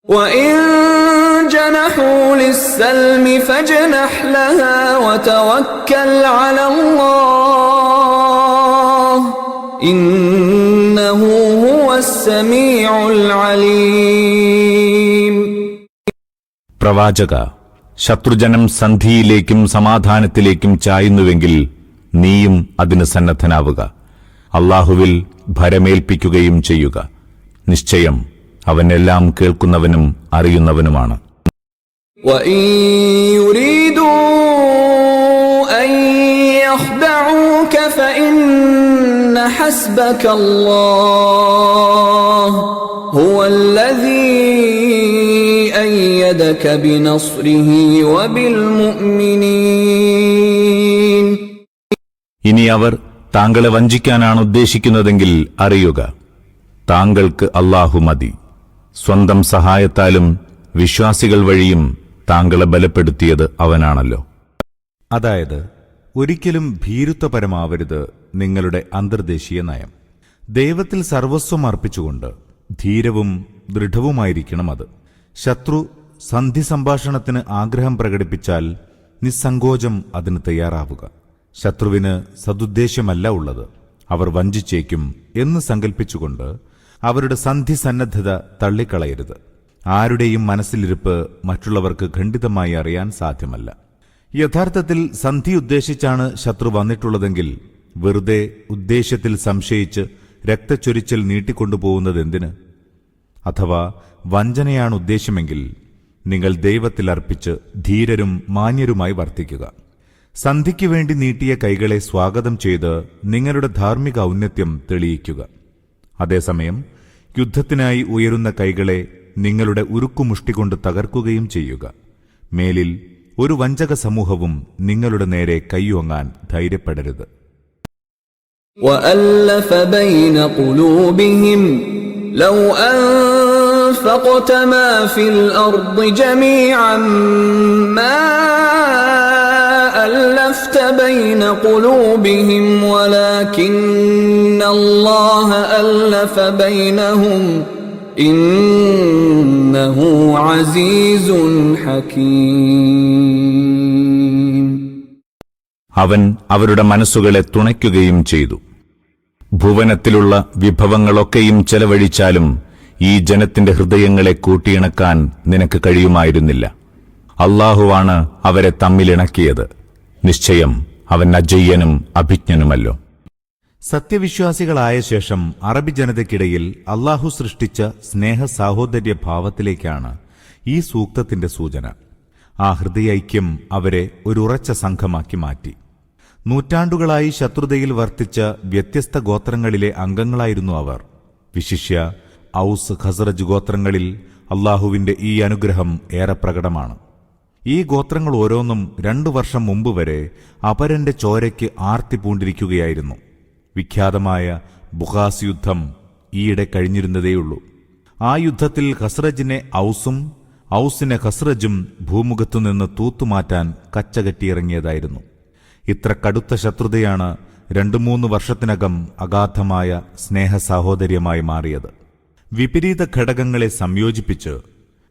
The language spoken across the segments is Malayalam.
وَإِن جَنَحُوا لِلسَّلْمِ فَاجْنَحْ لَهَا وَتَوَكَّلْ عَلَى اللَّهِ إِنَّهُ هُوَ السَّمِيعُ الْعَلِيمُ. പ്രവാചക, ശത്രുജനം സന്ധിയിലേക്കും സമാധാനത്തിലേക്കും ചായുന്നുവെങ്കിൽ നീയും അതിന് സന്നദ്ധനാവുക. അല്ലാഹുവിൽ ഭരമേൽപ്പിക്കുകയും ചെയ്യുക. നിശ്ചയം അവൻ എല്ലാം കേൾക്കുന്നവനും അറിയുന്നവനുമാണ്. وَإِن يُرِيدُوا أَن يَخْدَعُوكَ فَإِنَّ حَسْبَكَ اللَّهُ هُوَ الَّذِي أَيَّدَكَ بِنَصْرِهِ وَبِالْمُؤْمِنِينَ. ഇനി അവർ താങ്കളെ വഞ്ചിക്കാനാണ് ഉദ്ദേശിക്കുന്നതെങ്കിൽ അറിയുക, താങ്കൾക്ക് അല്ലാഹു മതി. സ്വന്തം സഹായത്താലും വിശ്വാസികൾ വഴിയും താങ്കളെ ബലപ്പെടുത്തിയത് അവനാണല്ലോ. അതായത്, ഒരിക്കലും ഭീരുത്വപരമാവരുത് നിങ്ങളുടെ അന്തർദേശീയ നയം. ദൈവത്തിൽ സർവസ്വം അർപ്പിച്ചുകൊണ്ട് ധീരവും ദൃഢവുമായിരിക്കണം അത്. ശത്രു സന്ധി സംഭാഷണത്തിന് ആഗ്രഹം പ്രകടിപ്പിച്ചാൽ നിസ്സങ്കോചം അതിന് തയ്യാറാവുക. ശത്രുവിന് സദുദ്ദേശ്യമല്ല ഉള്ളത്, അവർ വഞ്ചിച്ചേക്കും എന്ന് സങ്കൽപ്പിച്ചുകൊണ്ട് അവരുടെ സന്ധി സന്നദ്ധത തള്ളിക്കളയരുത്. ആരുടെയും മനസ്സിലിരിപ്പ് മറ്റുള്ളവർക്ക് ഖണ്ഡിതമായി അറിയാൻ സാധ്യമല്ല. യഥാർത്ഥത്തിൽ സന്ധി ഉദ്ദേശിച്ചാണ് ശത്രു വന്നിട്ടുള്ളതെങ്കിൽ വെറുതെ ഉദ്ദേശ്യത്തിൽ സംശയിച്ച് രക്തച്ചൊരിച്ചൽ നീട്ടിക്കൊണ്ടുപോകുന്നതെന്തിന്? അഥവാ വഞ്ചനയാണ് ഉദ്ദേശ്യമെങ്കിൽ നിങ്ങൾ ദൈവത്തിൽ അർപ്പിച്ച് ധീരരും മാന്യരുമായി വർത്തിക്കുക. സന്ധിക്ക് വേണ്ടി നീട്ടിയ കൈകളെ സ്വാഗതം ചെയ്ത് നിങ്ങളുടെ ധാർമ്മിക ഔന്നത്യം തെളിയിക്കുക. അതേസമയം യുദ്ധത്തിനായി ഉയരുന്ന കൈകളെ നിങ്ങളുടെ ഉരുക്കുമുഷ്ടികൊണ്ട് തകർക്കുകയും ചെയ്യുക. മേലിൽ ഒരു വഞ്ചക സമൂഹവും നിങ്ങളുടെ നേരെ കൈയോങ്ങാൻ ധൈര്യപ്പെടരുത്. وَأَلَّفَ بَيْنَ قُلُوبِهِمْ لَوْ أَنفَقْتَ مَا فِي الْأَرْضِ جَمِيعًا مَا أَلَّفْتَ بَيْنَ قُلُوبِهِمْ وَلَكِنَّ اللَّهَ أَلَّفَ بَيْنَهُمْ إِنَّهُ عَزِيزٌ حَكِيمٌ. അവൻ അവരുടെ മനസ്സുകളെ തുണയ്ക്കുകയും ചെയ്തു. ഭുവനത്തിലുള്ള വിഭവങ്ങളൊക്കെയും ചെലവഴിച്ചാലും ഈ ജനത്തിന്റെ ഹൃദയങ്ങളെ കൂട്ടിയിണക്കാൻ നിനക്ക് കഴിയുമായിരുന്നില്ല. അല്ലാഹുവാണ് അവരെ തമ്മിലിണക്കിയത്. നിശ്ചയം അവൻ അജയ്യനും അഭിജ്ഞനുമല്ലോ. സത്യവിശ്വാസികളായ ശേഷം അറബി ജനതയ്ക്കിടയിൽ അല്ലാഹു സൃഷ്ടിച്ച സ്നേഹ സാഹോദര്യ ഭാവത്തിലേക്കാണ് ഈ സൂക്തത്തിന്റെ സൂചന. ആ ഹൃദയൈക്യം അവരെ ഒരു ഉറച്ച സംഘമാക്കി മാറ്റി. നൂറ്റാണ്ടുകളായി ശത്രുതയിൽ വർത്തിച്ച വ്യത്യസ്ത ഗോത്രങ്ങളിലെ അംഗങ്ങളായിരുന്നു അവർ. വിശിഷ്യ ഔസ് ഖസ്റജ് ഗോത്രങ്ങളിൽ അല്ലാഹുവിന്റെ ഈ അനുഗ്രഹം ഏറെ പ്രകടമാണ്. ഈ ഗോത്രങ്ങൾ ഓരോന്നും 2 വർഷം മുമ്പ് വരെ അപരന്റെ ചോരയ്ക്ക് ആർത്തി പൂണ്ടിരിക്കുകയായിരുന്നു. വിഖ്യാതമായ ബുഖാസ് യുദ്ധം ഈയിടെ കഴിഞ്ഞിരുന്നതേയുള്ളൂ. ആ യുദ്ധത്തിൽ ഖസ്റജിനെ ഔസും ഔസിനെ ഖസ്റജും ഭൂമുഖത്തുനിന്ന് തൂത്തുമാറ്റാൻ കച്ചകെട്ടിയിറങ്ങിയതായിരുന്നു. ഇത്ര കടുത്ത ശത്രുതയാണ് 2-3 വർഷത്തിനകം അഗാധമായ സ്നേഹ സാഹോദര്യമായി മാറിയത്. വിപരീത ഘടകങ്ങളെ സംയോജിപ്പിച്ച്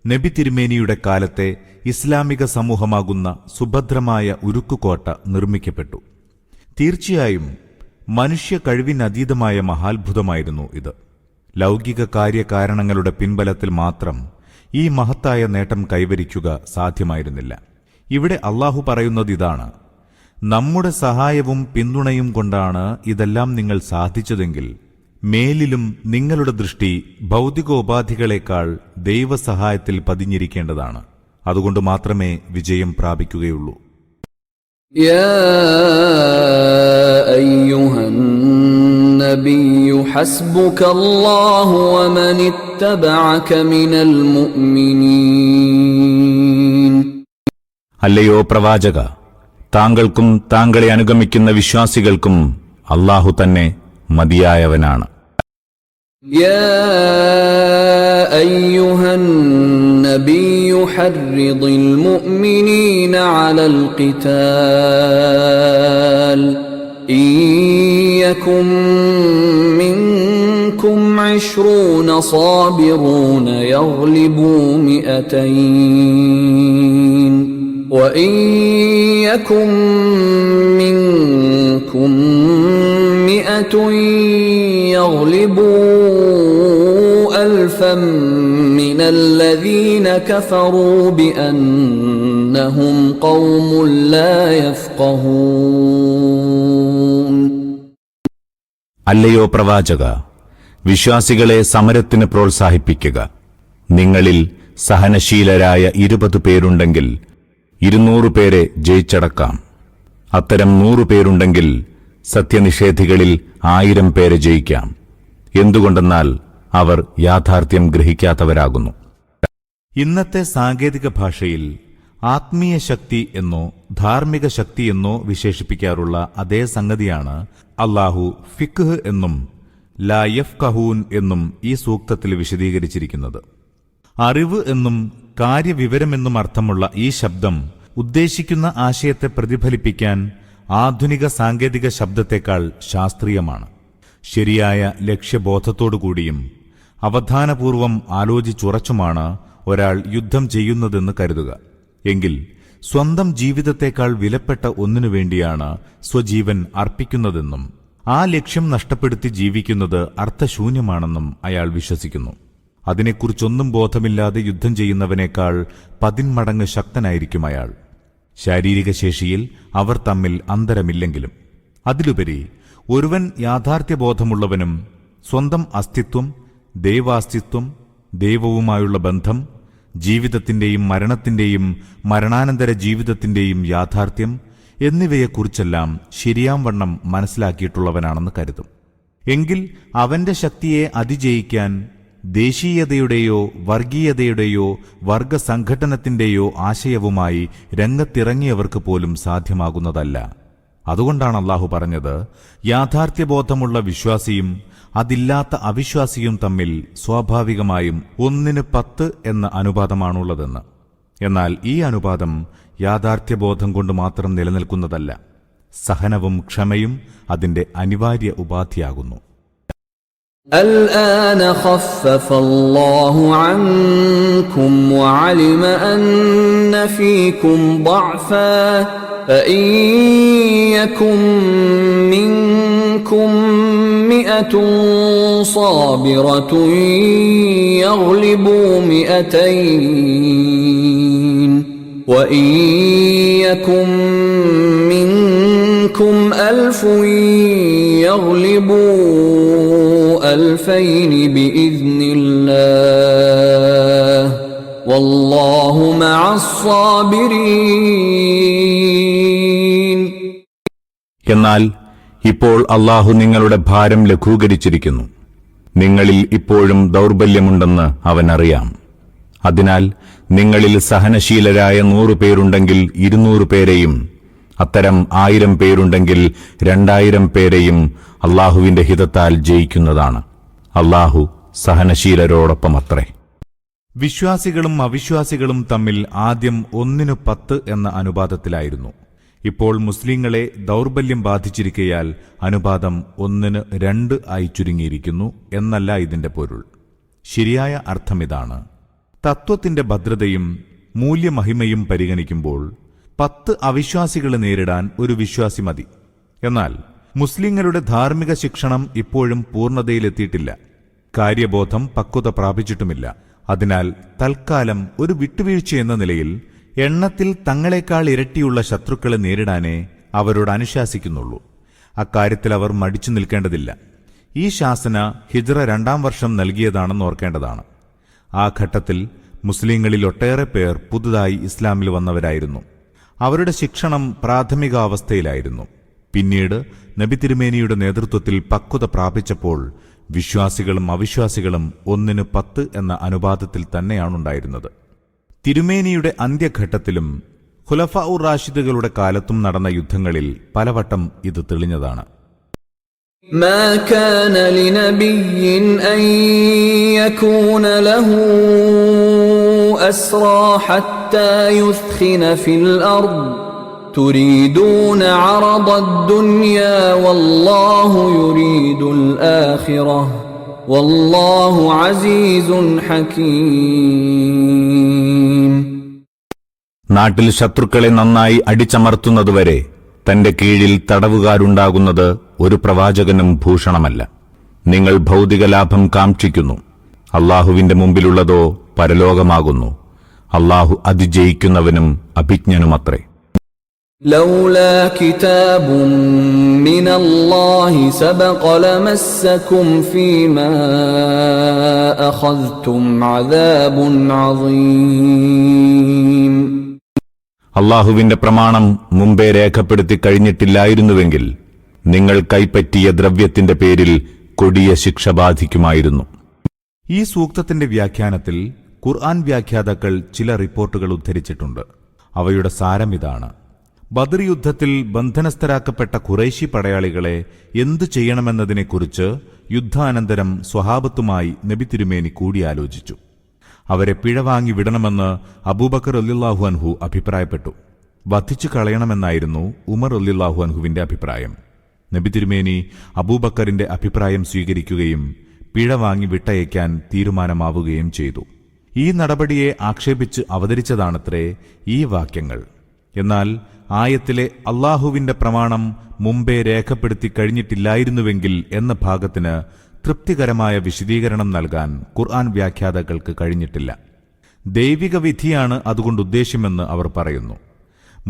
നബി തിരുമേനിയുടെ കാലത്തെ ഇസ്ലാമിക സമൂഹമാകുന്ന സുഭദ്രമായ ഉരുക്കുകോട്ട നിർമ്മിക്കപ്പെട്ടു. തീർച്ചയായും മനുഷ്യ കഴിവിനതീതമായ മഹാത്ഭുതമായിരുന്നു ഇത്. ലൗകിക കാര്യകാരണങ്ങളുടെ പിൻബലത്തിൽ മാത്രം ഈ മഹത്തായ നേട്ടം കൈവരിക്കുക സാധ്യമായിരുന്നില്ല. ഇവിടെ അല്ലാഹു പറയുന്നതിതാണ്: നമ്മുടെ സഹായവും പിന്തുണയും കൊണ്ടാണ് ഇതെല്ലാം നിങ്ങൾ സാധിച്ചതെങ്കിൽ മേലിലും നിങ്ങളുടെ ദൃഷ്ടി ഭൗതികോപാധികളെക്കാൾ ദൈവസഹായത്തിൽ പതിഞ്ഞിരിക്കേണ്ടതാണ്. അതുകൊണ്ട് മാത്രമേ വിജയം പ്രാപിക്കുകയുള്ളൂ. യാ അയ്യുഹൻ നബിയ്യു ഹസ്ബുകല്ലാഹു വമനിത്തബഅക മിനൽ മുഅ്മിനീൻ. അല്ലയോ പ്രവാചക, താങ്കൾക്കും താങ്കളെ അനുഗമിക്കുന്ന വിശ്വാസികൾക്കും അല്ലാഹു തന്നെ മതിയായവനാണ്. യാ അയ്യുഹൻ നബിയ്യു ഹർറിദിൽ മുഅ്മിനീന അലൽ ഖിതാൽ ഇൻ യകും മിൻകും منكم 20 صابرون يغلبوا 200 وإن يكن منكم 100 يغلبوا 1000 من الذين كفروا بأنهم قوم لا يفقهون. അല്ലയോ പ്രവാചക, വിശ്വാസികളെ സമരത്തിന് പ്രോത്സാഹിപ്പിക്കുക. നിങ്ങളിൽ സഹനശീലരായ 20 പേരുണ്ടെങ്കിൽ 200 പേരെ ജയിച്ചടക്കാം. അത്തരം 100 പേരുണ്ടെങ്കിൽ സത്യനിഷേധികളിൽ 1000 പേരെ ജയിക്കാം. എന്തുകൊണ്ടെന്നാൽ അവർ യാഥാർത്ഥ്യം ഗ്രഹിക്കാത്തവരാകുന്നു. ഇന്നത്തെ സാങ്കേതിക ഭാഷയിൽ ആത്മീയ ശക്തി എന്നോ ധാർമ്മിക ശക്തി എന്നോ വിശേഷിപ്പിക്കാറുള്ള അതേ സംഗതിയാണ് അല്ലാഹു ഫിഖ് എന്നും ലാ യഫ്ഖഹൂൻ എന്നും ഈ സൂക്തത്തിൽ വിശദീകരിച്ചിരിക്കുന്നത്. അറിവ് എന്നും കാര്യവിവരമെന്നും അർത്ഥമുള്ള ഈ ശബ്ദം ഉദ്ദേശിക്കുന്ന ആശയത്തെ പ്രതിഫലിപ്പിക്കാൻ ആധുനിക സാങ്കേതിക ശബ്ദത്തെക്കാൾ ശാസ്ത്രീയമാണ്. ശരിയായ ലക്ഷ്യബോധത്തോടുകൂടിയും അവധാനപൂർവം ആലോചിച്ചുറച്ചുമാണ് ഒരാൾ യുദ്ധം ചെയ്യുന്നതെന്ന് കരുതുക. എങ്കിൽ സ്വന്തം ജീവിതത്തേക്കാൾ വിലപ്പെട്ട ഒന്നിനു വേണ്ടിയാണ് സ്വജീവൻ അർപ്പിക്കുന്നതെന്നും ആ ലക്ഷ്യം നഷ്ടപ്പെടുത്തി ജീവിക്കുന്നത് അർത്ഥശൂന്യമാണെന്നും അയാൾ വിശ്വസിക്കുന്നു. അതിനെക്കുറിച്ചൊന്നും ബോധമില്ലാതെ യുദ്ധം ചെയ്യുന്നവനേക്കാൾ 10 മടങ്ങ് ശക്തനായിരിക്കും അയാൾ. ശാരീരിക ശേഷിയിൽ അവർ തമ്മിൽ അന്തരമില്ലെങ്കിലും. അതിലുപരി ഒരുവൻ യാഥാർത്ഥ്യബോധമുള്ളവനും സ്വന്തം അസ്തിത്വം, ദൈവാസ്തിത്വം, ദൈവവുമായുള്ള ബന്ധം, ജീവിതത്തിന്റെയും മരണത്തിന്റെയും മരണാനന്തര ജീവിതത്തിന്റെയും യാഥാർത്ഥ്യം എന്നിവയെക്കുറിച്ചെല്ലാം ശരിയാംവണ്ണം മനസ്സിലാക്കിയിട്ടുള്ളവനാണെന്ന് കരുതും. എങ്കിൽ അവന്റെ ശക്തിയെ അതിജയിക്കാൻ ദേശീയതയുടെയോ വർഗീയതയുടെയോ വർഗസംഘടനത്തിന്റെയോ ആശയവുമായി രംഗത്തിറങ്ങിയവർക്ക് പോലും സാധ്യമാകുന്നതല്ല. അതുകൊണ്ടാണ് അല്ലാഹു പറഞ്ഞത്, യാഥാർത്ഥ്യബോധമുള്ള വിശ്വാസിയും അതില്ലാത്ത അവിശ്വാസിയും തമ്മിൽ സ്വാഭാവികമായും 1:10 എന്ന അനുപാതമാണുള്ളതെന്ന്. എന്നാൽ ഈ അനുപാതം യാഥാർത്ഥ്യബോധം കൊണ്ട് മാത്രം നിലനിൽക്കുന്നതല്ല. സഹനവും ക്ഷമയും അതിന്റെ അനിവാര്യ ഉപാധിയാകുന്നു. الآن خفف الله عنكم وعلم أن فيكم ضعفا فإن يكن منكم 100 صابرة يغلبوا 200 وإن يكن منكم 1000 يغلبوا 2000 بإذن الله والله مع الصابرين. എന്നാൽ ഇപ്പോൾ അല്ലാഹു നിങ്ങളുടെ ഭാരം ലഘൂകരിച്ചിരിക്കുന്നു. നിങ്ങളിൽ ഇപ്പോഴും ദൗർബല്യമുണ്ടെന്ന് അവൻ അറിയാം. അതിനാൽ നിങ്ങളിൽ സഹനശീലരായ 100 പേരുണ്ടെങ്കിൽ 200 പേരെയും, അത്തരം 1000 പേരുണ്ടെങ്കിൽ 2000 പേരെയും അല്ലാഹുവിന്റെ ഹിതത്താൽ ജയിക്കുന്നതാണ്. അല്ലാഹു സഹനശീലരോടൊപ്പമത്രേ. വിശ്വാസികളും അവിശ്വാസികളും തമ്മിൽ ആദ്യം 1:10 എന്ന അനുപാതത്തിലായിരുന്നു. ഇപ്പോൾ മുസ്ലിങ്ങളെ ദൗർബല്യം ബാധിച്ചിരിക്കയാൽ അനുപാതം 1:2 ആയി ചുരുങ്ങിയിരിക്കുന്നു എന്നല്ല ഇതിന്റെ പൊരുൾ. ശരിയായ അർത്ഥമിതാണ്: തത്വത്തിന്റെ ഭദ്രതയും മൂല്യമഹിമയും പരിഗണിക്കുമ്പോൾ 10 അവിശ്വാസികളെ നേരിടാൻ ഒരു വിശ്വാസി മതി. എന്നാൽ മുസ്ലിങ്ങളുടെ ധാർമ്മിക ശിക്ഷണം ഇപ്പോഴും പൂർണ്ണതയിലെത്തിയിട്ടില്ല. കാര്യബോധം പക്വത പ്രാപിച്ചിട്ടുമില്ല. അതിനാൽ തൽക്കാലം ഒരു വിട്ടുവീഴ്ചയെന്ന നിലയിൽ എണ്ണത്തിൽ തങ്ങളെക്കാൾ ഇരട്ടിയുള്ള ശത്രുക്കളെ നേരിടാനേ അവരോട് അനുശാസിക്കുന്നുള്ളൂ. അക്കാര്യത്തിൽ അവർ മടിച്ചു നിൽക്കേണ്ടതില്ല. ഈ ശാസന ഹിജ്റ 2-ാം വർഷം നൽകിയതാണെന്ന് ഓർക്കേണ്ടതാണ്. ആ ഘട്ടത്തിൽ മുസ്ലിങ്ങളിൽ ഒട്ടേറെ പേർ പുതുതായി ഇസ്ലാമിൽ വന്നവരായിരുന്നു. അവരുടെ ശിക്ഷണം പ്രാഥമികാവസ്ഥയിലായിരുന്നു. പിന്നീട് നബി തിരുമേനിയുടെ നേതൃത്വത്തിൽ പക്വത പ്രാപിച്ചപ്പോൾ വിശ്വാസികളും അവിശ്വാസികളും 1:10 എന്ന അനുപാതത്തിൽ തന്നെയാണുണ്ടായിരുന്നത്. തിരുമേനിയുടെ അന്ത്യഘട്ടത്തിലും ഖുലഫാഉർ റാഷിദുകളുടെ കാലത്തും നടന്ന യുദ്ധങ്ങളിൽ പലവട്ടം ഇത് തെളിഞ്ഞതാണ്. ما كان لنبي أن يكون له أسرى حتى يثخن في الأرض تريدون عرض الدنيا والله يريد الآخرة والله عزيز حكيم. നാട്ടിൽ ശത്രുക്കളെ നന്നായി അടിച്ചമർത്തുന്നതുവരെ തന്റെ കീഴിൽ തടവുകാരുണ്ടാകുന്നത് ഒരു പ്രവാചകനും ഭൂഷണമല്ല. നിങ്ങൾ ഭൗതിക ലാഭം കാക്ഷിക്കുന്നു, അള്ളാഹുവിന്റെ മുമ്പിലുള്ളതോ പരലോകമാകുന്നു. അള്ളാഹു അതിജയിക്കുന്നവനും അഭിജ്ഞനുമത്രേ. لولا كتاب من الله سبق لمسكم فيما أخذتم عذاب عظيم. അള്ളാഹുവിന്റെ പ്രമാണം മുമ്പേ രേഖപ്പെടുത്തി കഴിഞ്ഞിട്ടില്ലായിരുന്നുവെങ്കിൽ നിങ്ങൾ കൈപ്പറ്റിയ ദ്രവ്യത്തിന്റെ പേരിൽ കൊടിയ ശിക്ഷ ബാധിക്കുമായിരുന്നു. ഈ സൂക്തത്തിന്റെ വ്യാഖ്യാനത്തിൽ ഖുർആൻ വ്യാഖ്യാതാക്കൾ ചില റിപ്പോർട്ടുകൾ ഉദ്ധരിച്ചിട്ടുണ്ട്. അവയുടെ സാരമിതാണ്: ബദർ യുദ്ധത്തിൽ ബന്ധനസ്ഥരാക്കപ്പെട്ട ഖുറൈശി പടയാളികളെ എന്തു ചെയ്യണമെന്നതിനെക്കുറിച്ച് യുദ്ധാനന്തരം സ്വഹാബത്തുമായി നബി തിരുമേനി കൂടിയാലോചിച്ചു. അവരെ പിഴവാങ്ങി വിടണമെന്ന് അബൂബക്കർ റളിയല്ലാഹു അൻഹു അഭിപ്രായപ്പെട്ടു. വധിച്ചു കളയണമെന്നായിരുന്നു ഉമർ റളിയല്ലാഹു അൻഹുവിന്റെ അഭിപ്രായം. നബി തിരുമേനി അബൂബക്കറിന്റെ അഭിപ്രായം സ്വീകരിക്കുകയും പിഴവാങ്ങി വിട്ടയക്കാൻ തീരുമാനമാവുകയും ചെയ്തു. ഈ നടപടിയെ ആക്ഷേപിച്ച് അവതരിച്ചതാണത്രേ ഈ വാക്യങ്ങൾ. എന്നാൽ ആയത്തിലെ അള്ളാഹുവിന്റെ പ്രമാണം മുമ്പേ രേഖപ്പെടുത്തി കഴിഞ്ഞിട്ടില്ലായിരുന്നുവെങ്കിൽ എന്ന ഭാഗത്തിന് തൃപ്തികരമായ വിശദീകരണം നൽകാൻ ഖുർആൻ വ്യാഖ്യാതാക്കൾക്ക് കഴിഞ്ഞിട്ടില്ല. ദൈവിക വിധിയാണ് അതുകൊണ്ട് ഉദ്ദേശ്യമെന്ന് അവർ പറയുന്നു.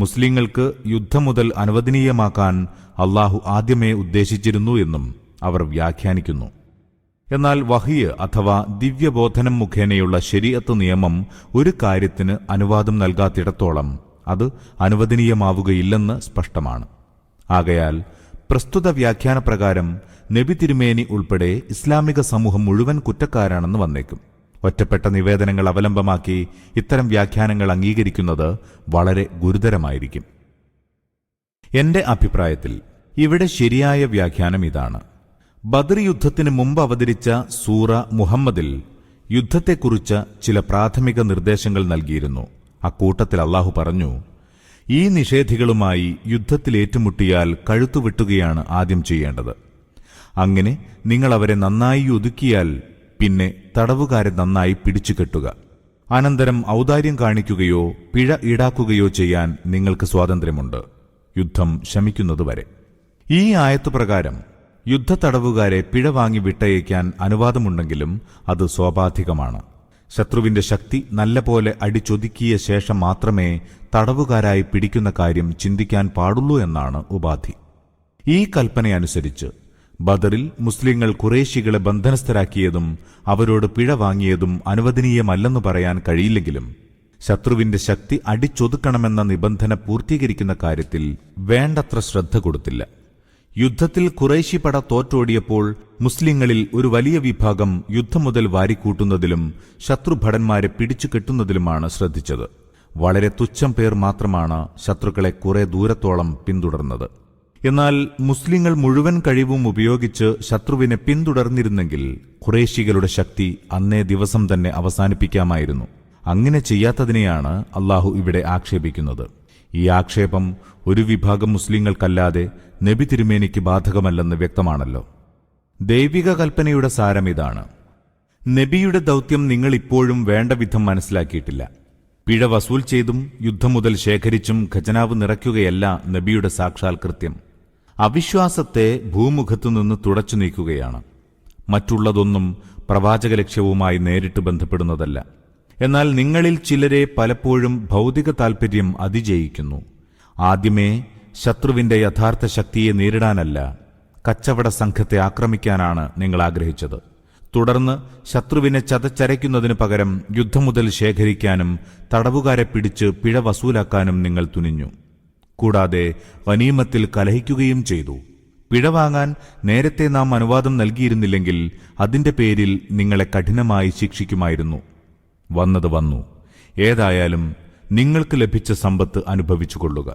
മുസ്ലിങ്ങൾക്ക് യുദ്ധം മുതൽ അനുവദനീയമാക്കാൻ അള്ളാഹു ആദ്യമേ ഉദ്ദേശിച്ചിരുന്നു എന്നും അവർ വ്യാഖ്യാനിക്കുന്നു. എന്നാൽ വഹിയ് അഥവാ ദിവ്യബോധനം മുഖേനയുള്ള ശരീഅത്ത് നിയമം ഒരു കാര്യത്തിന് അനുവാദം നൽകാത്തിടത്തോളം അത് അനുവദനീയമാവുകയില്ലെന്ന് സ്പഷ്ടമാണ്. ആകയാൽ പ്രസ്തുത വ്യാഖ്യാനപ്രകാരം നബി തിരുമേനി ഉൾപ്പെടെ ഇസ്ലാമിക സമൂഹം മുഴുവൻ കുറ്റക്കാരാണെന്ന് വന്നേക്കും. ഒറ്റപ്പെട്ട നിവേദനങ്ങൾ അവലംബമാക്കി ഇത്തരം വ്യാഖ്യാനങ്ങൾ അംഗീകരിക്കുന്നത് വളരെ ഗുരുതരമായിരിക്കും. എന്റെ അഭിപ്രായത്തിൽ ഇവിടെ ശരിയായ വ്യാഖ്യാനം ഇതാണ്: ബദർ യുദ്ധത്തിന് മുമ്പ് അവതരിച്ച സൂറ മുഹമ്മദിൽ യുദ്ധത്തെക്കുറിച്ച് ചില പ്രാഥമിക നിർദ്ദേശങ്ങൾ നൽകിയിരുന്നു. അക്കൂട്ടത്തിൽ അള്ളാഹു പറഞ്ഞു: ഈ നിഷേധികളുമായി യുദ്ധത്തിൽ ഏറ്റുമുട്ടിയാൽ കഴുത്തുവെട്ടുകയാണ് ആദ്യം ചെയ്യേണ്ടത്. അങ്ങനെ നിങ്ങൾ അവരെ നന്നായി ഒതുക്കിയാൽ പിന്നെ തടവുകാരെ നന്നായി പിടിച്ചുകെട്ടുക. അനന്തരം ഔദാര്യം കാണിക്കുകയോ പിഴ ഈടാക്കുകയോ ചെയ്യാൻ നിങ്ങൾക്ക് സ്വാതന്ത്ര്യമുണ്ട്, യുദ്ധം ശമിക്കുന്നതുവരെ. ഈ ആയത്തുപ്രകാരം യുദ്ധത്തടവുകാരെ പിഴ വാങ്ങി വിട്ടയക്കാൻ അനുവാദമുണ്ടെങ്കിലും അത് സ്വാഭാവികമാണ്. ശത്രുവിന്റെ ശക്തി നല്ലപോലെ അടിച്ചൊതുക്കിയ ശേഷം മാത്രമേ തടവുകാരായി പിടിക്കുന്ന കാര്യം ചിന്തിക്കാൻ പാടുള്ളൂ എന്നാണ് ഉപാധി. ഈ കൽപ്പനയനുസരിച്ച് ബദറിൽ മുസ്ലിങ്ങൾ ഖുറൈശികളെ ബന്ധനസ്ഥരാക്കിയതും അവരോട് പിഴ വാങ്ങിയതും അനുവദനീയമല്ലെന്ന് പറയാൻ കഴിയില്ലെങ്കിലും ശത്രുവിന്റെ ശക്തി അടിച്ചൊതുക്കണമെന്ന നിബന്ധന പൂർത്തീകരിക്കുന്ന കാര്യത്തിൽ വേണ്ടത്ര ശ്രദ്ധ കൊടുത്തില്ല. യുദ്ധത്തിൽ ഖുറൈശി പട തോറ്റോടിയപ്പോൾ മുസ്ലിങ്ങളിൽ ഒരു വലിയ വിഭാഗം യുദ്ധം മുതൽ വാരിക്കൂട്ടുന്നതിലും ശത്രുഭടന്മാരെ പിടിച്ചു കെട്ടുന്നതിലുമാണ് ശ്രദ്ധിച്ചത്. വളരെ തുച്ഛം പേർ മാത്രമാണ് ശത്രുക്കളെ കുറെ ദൂരത്തോളം പിന്തുടർന്നത്. എന്നാൽ മുസ്ലിങ്ങൾ മുഴുവൻ കഴിവും ഉപയോഗിച്ച് ശത്രുവിനെ പിന്തുടർന്നിരുന്നെങ്കിൽ ഖുറൈശികളുടെ ശക്തി അന്നേ ദിവസം തന്നെ അവസാനിപ്പിക്കാമായിരുന്നു. അങ്ങനെ ചെയ്യാത്തതിനെയാണ് അള്ളാഹു ഇവിടെ ആക്ഷേപിക്കുന്നത്. ഈ ആക്ഷേപം ഒരു വിഭാഗം മുസ്ലിങ്ങൾക്കല്ലാതെ നബി തിരുമേനിക്ക് ബാധകമല്ലെന്ന് വ്യക്തമാണല്ലോ. ദൈവിക കൽപ്പനയുടെ സാരമിതാണ്: നബിയുടെ ദൗത്യം നിങ്ങൾ ഇപ്പോഴും വേണ്ട വിധം മനസ്സിലാക്കിയിട്ടില്ല. പിഴ വസൂൽ ചെയ്തും യുദ്ധം മുതൽ ശേഖരിച്ചും ഖജനാവ് നിറയ്ക്കുകയല്ല നബിയുടെ സാക്ഷാൽ കൃത്യം. അവിശ്വാസത്തെ ഭൂമുഖത്തുനിന്ന് തുടച്ചു നീക്കുകയാണ്. മറ്റുള്ളതൊന്നും പ്രവാചക ലക്ഷ്യവുമായി നേരിട്ട് ബന്ധപ്പെടുന്നതല്ല. എന്നാൽ നിങ്ങളിൽ ചിലരെ പലപ്പോഴും ഭൗതിക താൽപര്യം അതിജയിക്കുന്നു. ആദ്യമേ ശത്രുവിന്റെ യഥാർത്ഥ ശക്തിയെ നേരിടാനല്ല, കച്ചവട സംഘത്തെ ആക്രമിക്കാനാണ് നിങ്ങൾ ആഗ്രഹിച്ചത്. തുടർന്ന് ശത്രുവിനെ ചതച്ചരയ്ക്കുന്നതിനു പകരം യുദ്ധം മുതൽ ശേഖരിക്കാനും തടവുകാരെ പിടിച്ച് പിഴ വസൂലാക്കാനും നിങ്ങൾ തുനിഞ്ഞു. കൂടാതെ ഗനീമത്തിൽ കലഹിക്കുകയും ചെയ്തു. പിഴ വാങ്ങാൻ നേരത്തെ നാം അനുവാദം നൽകിയിരുന്നില്ലെങ്കിൽ അതിന്റെ പേരിൽ നിങ്ങളെ കഠിനമായി ശിക്ഷിക്കുമായിരുന്നു. വന്നത് വന്നു. ഏതായാലും നിങ്ങൾക്ക് ലഭിച്ച സമ്പത്ത് അനുഭവിച്ചുകൊള്ളുക.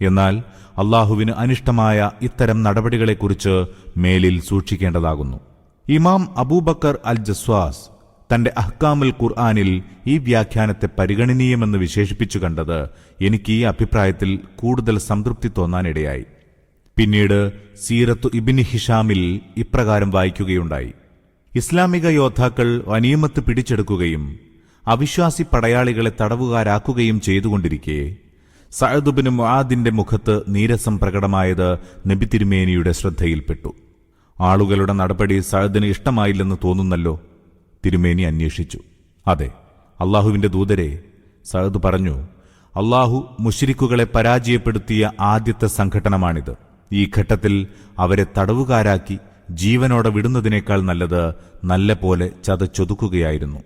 എന്നാൽ അള്ളാഹുവിന് അനിഷ്ടമായ ഇത്തരം നടപടികളെക്കുറിച്ച് മേലിൽ സൂക്ഷിക്കേണ്ടതാകുന്നു. ഇമാം അബൂബക്കർ അൽ ജസ്വാസ് തന്റെ അഹ്കാമുൽ ഖുർആനിൽ ഈ വ്യാഖ്യാനത്തെ പരിഗണനീയമെന്ന് വിശേഷിപ്പിച്ചു കണ്ടത് എനിക്ക് ഈ അഭിപ്രായത്തിൽ കൂടുതൽ സംതൃപ്തി തോന്നാനിടയായി. പിന്നീട് സീറത്തു ഇബ്നു ഹിഷാമിൽ ഇപ്രകാരം വായിക്കുകയുണ്ടായി: ഇസ്ലാമിക യോദ്ധാക്കൾ ഗനീമത്ത് പിടിച്ചെടുക്കുകയും അവിശ്വാസി പടയാളികളെ തടവുകാരാക്കുകയും ചെയ്തുകൊണ്ടിരിക്കെ സഅദ് ബിൻ മുആദിന്റെ മുഖത്ത് നീരസം പ്രകടമായത് നബി തിരുമേനിയുടെ ശ്രദ്ധയിൽപ്പെട്ടു. ആളുകളുടെ നടപടി സഅദിന് ഇഷ്ടമായില്ലെന്ന് തോന്നുന്നല്ലോ. തിരുമേനി അന്വേഷിച്ചു. അതെ, അള്ളാഹുവിന്റെ ദൂതരെ, സഅദ് പറഞ്ഞു, അള്ളാഹു മുശ്രിക്കുകളെ പരാജയപ്പെടുത്തിയ ആദ്യത്തെ സംഘട്ടനമാണിത്. ഈ ഘട്ടത്തിൽ അവരെ തടവുകാരാക്കി ജീവനോടെ വിടുന്നതിനേക്കാൾ നല്ലത് നല്ല പോലെ ചതച്ചൊതുക്കുകയായിരുന്നു.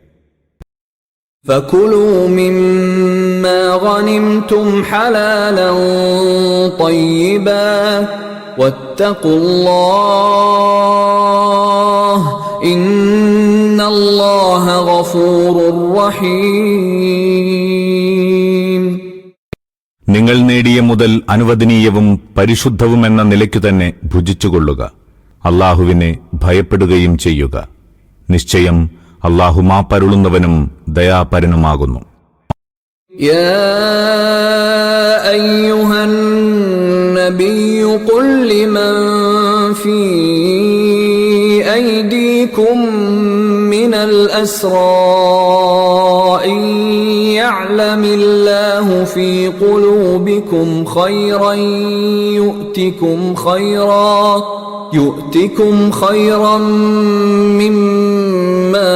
فَكُلُوا مِمَّا غَنِمْتُمْ حَلَالًا طَيِّبًا وَاتَّقُوا اللَّهَ إِنَّ اللَّهَ غَفُورٌ رَّحِيمٌ. നിങ്ങൾ നേടിയ മുതൽ അനുവദനീയവും പരിശുദ്ധവുമെന്ന നിലയ്ക്കു തന്നെ ഭുജിച്ചുകൊള്ളുക. അള്ളാഹുവിനെ ഭയപ്പെടുകയും ചെയ്യുക. നിശ്ചയം അള്ളാഹു മാപ്പരുളുന്നവനും ദയാപരനുമാകുന്നു. يا أيها النبي قل لمن في أيديكم من الأسرى إن يعلم الله في قلوبكم خيرا يؤتكم خيرا مما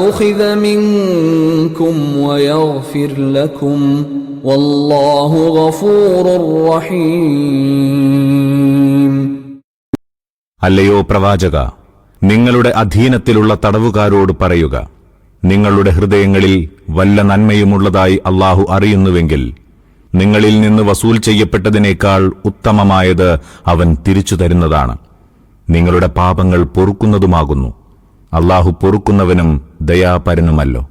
أخذ منكم ويغفر لكم والله غفور رحيم. അല്ലയോ പ്രവാചക, നിങ്ങളുടെ അധീനത്തിലുള്ള തടവുകാരോട് പറയുക, നിങ്ങളുടെ ഹൃദയങ്ങളിൽ വല്ല നന്മയുമുള്ളതായി അള്ളാഹു അറിയുന്നുവെങ്കിൽ നിങ്ങളിൽ നിന്ന് വസൂൽ ചെയ്യപ്പെട്ടതിനേക്കാൾ ഉത്തമമായത് അവൻ തിരിച്ചു തരുന്നതാണ്. നിങ്ങളുടെ പാപങ്ങൾ പൊറുക്കുന്നതുമാകുന്നു. അള്ളാഹു പൊറുക്കുന്നവനും ദയാപരനുമല്ലോ.